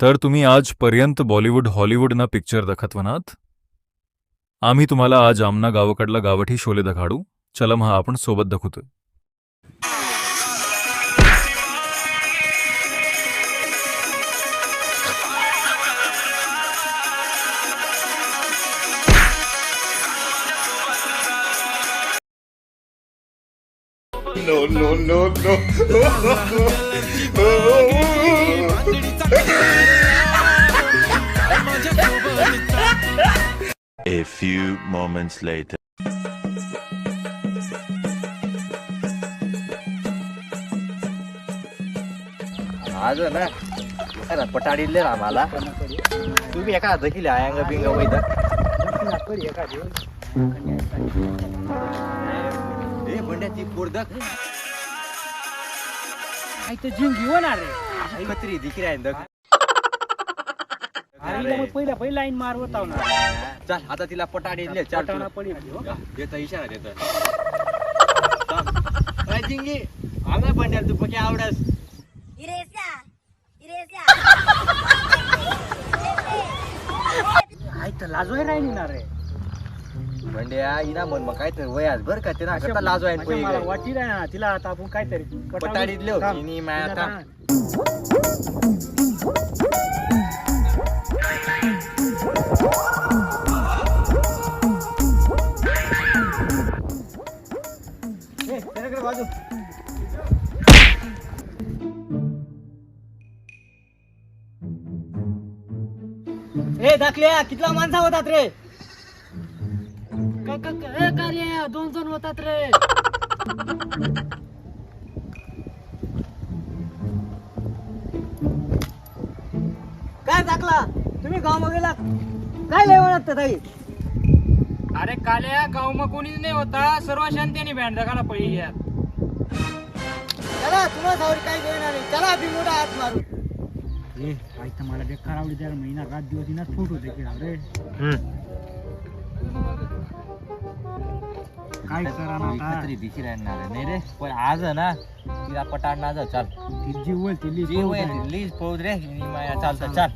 तर तुम्ही आजपर्यंत बॉलिवूड हॉलिवूड ना पिक्चर दाखत वनात. आम्ही तुम्हाला आज आमना गावाकडला गावठी शोले दाखाडू. चला मग आपण सोबत दाखवतोय. No, no, no, no. A few moments later. आज ना एखादा पटाडीले आम्हाला तुम्ही एखादा दखिले आयांग बिंग वैद ए बंड्या ती पोरदक आई तो जीव घेऊन रे कत्री दिखी आहे दक आईला मग पहिला लाईन मारवत ना चल आता तिला पटाडीले चल पटाना पडी देतो इशारा देतो काय जिंगी आम्ही बंड्या तू पके आवडस आई तर लाजवाय राहिली ना रे बंड्या इना मन मग काय तर वयास बर का तिला कता लाजो आहे अशा मला वाटी राही ना तिला आता आपण काहीतरी पटाडीले इनी माया आता ए त्याकडे बाजू ए दाखल्या कितला माणसा होतात रे कार्य 2 जण होतात रे काय दाखला तुम्ही गाव गेला काय लय म्हणत ताई अरे काल्या गाव मग कोणीच नाही होता सर्व शांतीने बँड दाखवला पडली यार चला तुम्हाला सावरी काय घेणार नाही चला बी मोठा हात मारू ए आई तर मला बेकार आवडी द्यायला महिना रात दिवस इनाच फोटो देखील रे काय करा ना कत्री दिखी राहणार नाही रे पण आज ना तिला पटाडणार जा चल ती जीव वळ ती जी वय लीज पळूद रे इनी माया चालतं चल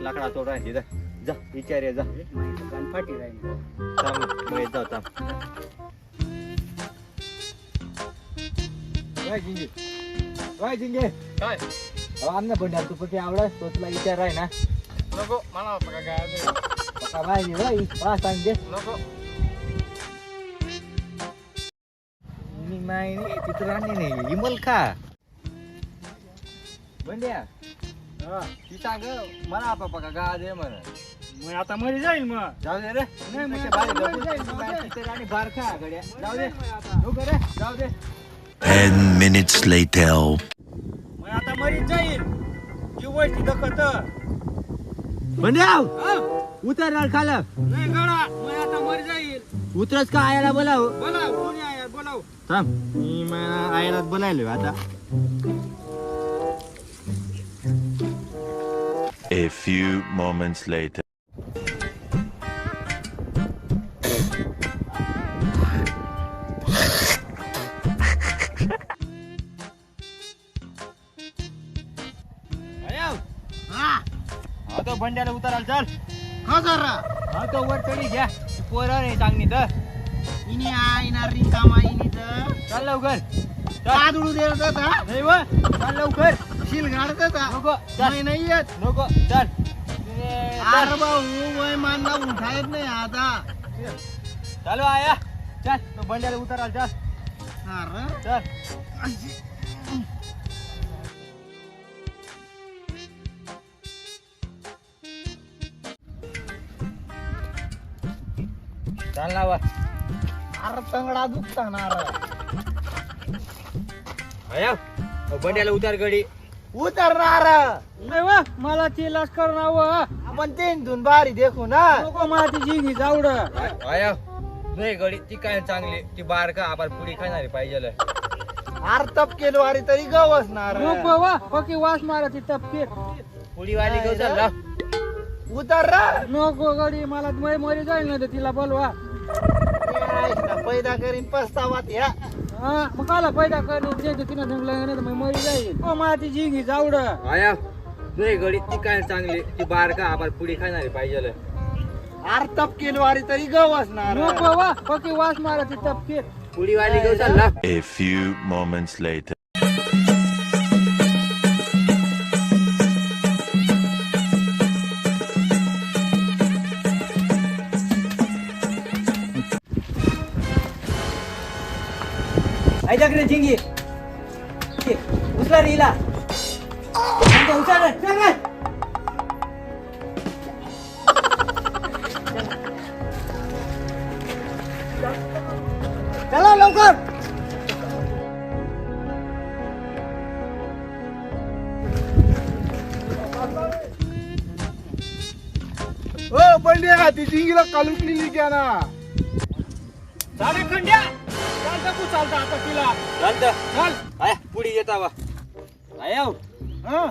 लाकडा तोड राहील जा विचार जा गणपाटी राहील जाऊ थांब काय जिंगे काय आमना बंडाल तू पती आवडस तो तुला विचार आहे ना नको मला पका काय पका बाय नि बाई वा सांग दे नको इनी माय नाही तिथं राहणे नाही इमल खा बंड्या ती सांग मला पका गा दे म्हण मग आता मरी जाईल मग जाऊ दे रे नाही, मग तिथे बाहेर आता लपून जाईल, तिथे जाऊ बाहेर दे. तिथे राणी बार खा गड्या जाऊ दे आता नको रे जाऊ दे 10 minutes later. मग आता मरी जाईल जीव वळ ती दखत बंड्या उतर खालं नाही गडा मग आता मरी जाईल उतरच का आयाला बोलाव बोलाव कोणी आहे बोलाव थांब मी मला आयाला बोलायलो आता A few moments later. हा तो बंड्याला उतराल चल हा तो वर चढी घ्या पोरं नाही चांगली तर इनी येणार री कामा इनी तर चल लवकर आदळू देत होता नाही व चल लवकर शिल गाडत होता नको चल नाही येत नको चल अरे भाऊ वय मानला उठायत नाही आता चालू आया चल तो बंड्याला उतराल चल अरे चल चल ना वा अरे तंगडा दुखता ना आया बंड्याला उतार गडी उतरणार नाही वा मला ती लष्कर नाव आपण तीन धुन बारी देखू ना नको मला ती जिंगी जावड आया नाही गडी ती काय चांगली ती बार का आपण पुडी खाणारी पाहिजे आरतप केलो अरे तरी गव असणार नको वा पकी वास मारायची तपकीर पुडीवाली गव चालला उतर रा नको गडी मला मरी जाईल ना तिला बोलवा पैदा करीन पस्तावात या हा मग काला पैदा करणे जे तिनं जंगला नाही तर मग मरी जाईल हो मला ती जिंगी जावड आया तुझी गडी ती काय चांगली ती बारका आम्हाला पुडी खाणारी पाहिजे आरतप केलो अरे तरी गव असणार नको वा पकी वास मारायची तपकीर पुडीवाली गव चालला A few moments later. ऐकले जिंगी उचला रीला उचल रे चल रे चला लवकर ओ बंड्या ती जिंगीला कालुकली घ्या ना झाडे खंड्या चालतं तू चालतं आता तिला चालतं चल आया पुडी येता वा आया हा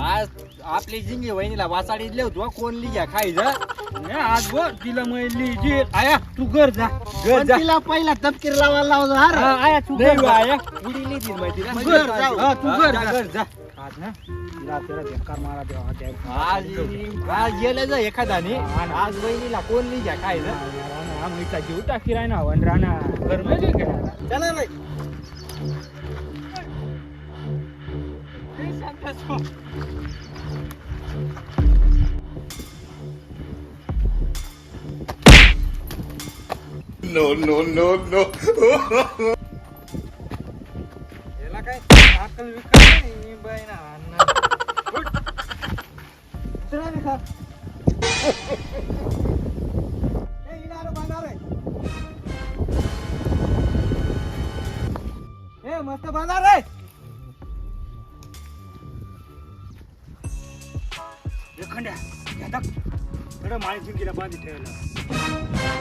आज आपली जिंगी वहिनीला वाचाडी दिले होतो कोण लिग्या खायचं नाही, आज बो तिला मैली जी आया तू घर जा तिला पहिला तपकीर लावायला लावला हा, आया तू नाही घर बा, जा आया पुडी लिहिली माहिती तू घर जा. हा, तू घर जा. घर जा आज ना तिला त्याला बेकार मारा देवा द्यायचा. आज गेलं जा एखादाने आज वहिनीला कोण लिग्या खायचं आम्हीचा जीव टाकी राहणार वन राहणार घर माहिती का चला बाई No, no, no, no. याला काय अक्कल विकल नाही बाई ना चला रे खा ए इनारो बांधा रे ए मस्त बांधा रे खंड्या घ्या थोडं माळी जिंकीला बांधी ठेवलं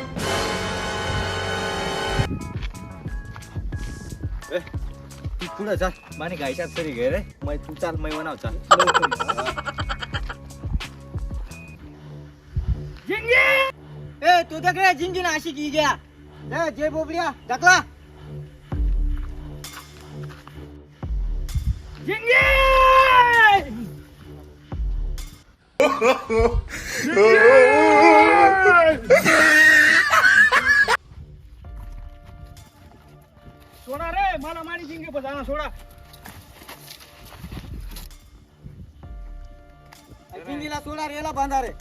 तू पुढे चाल माने गायच्या तरी घे रे मग तू चाल मै बनाव चाल ए तू दगड्या जिंगी ना अशी की घ्या ए जे बोबड्या दकला सोडा रे मला माणी जिंके पण जाणार सोडा जिंगीला सोडा रे याला बांधा रे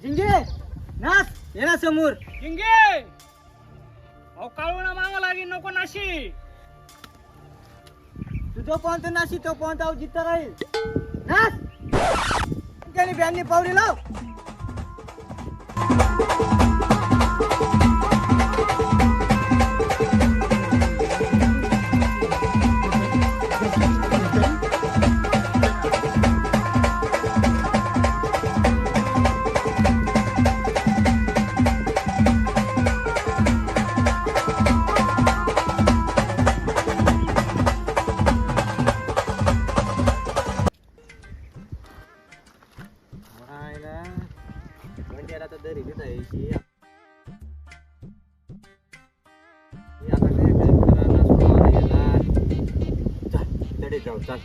जिंगे नाच ये ना समोर जिंगे अहो काळूना मामा लागेल नको नाशी तू जो पर्यंत नाशी तो पर्यंत आऊ जित्ता राहील नाच त्याने बॅननी पावली लाव जाऊ चाल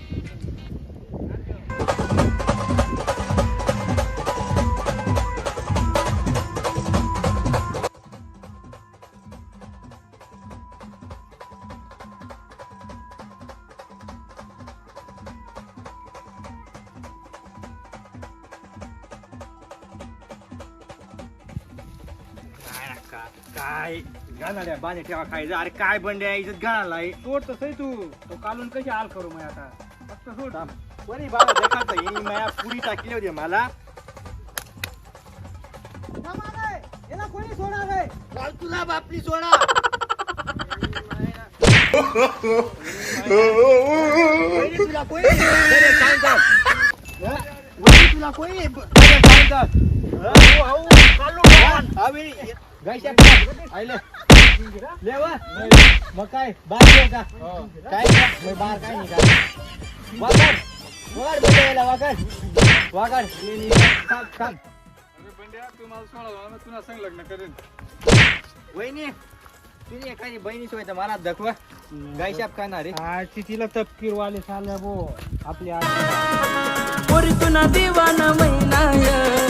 काय गाणाऱ्या बाणे ठेवा खायचं अरे काय बंड्या इज्जत गाणालाय सोड तसं तू तो कालून कशी हाल करू मग आता फक्त सोड कोणी बाबा देखात ही माया पुरी टाकली होती मला याला कोणी सोडा रे काल तुला बापली सोडा वहिनी तुला कोणी अरे सांगतात वहिनी तुला कोणी अरे सांगतात मग काय बार घेऊ का काय मग बार काय नाही का वाकड बघायला वाकड थांब वहिनी तुम्ही एखादी बहिणी शिवाय तर मला दाखवा गाय शाप खाणार रे तिला तपकीर वाले चालल्या बो आपल्या पोरी तुना दिवाना महिना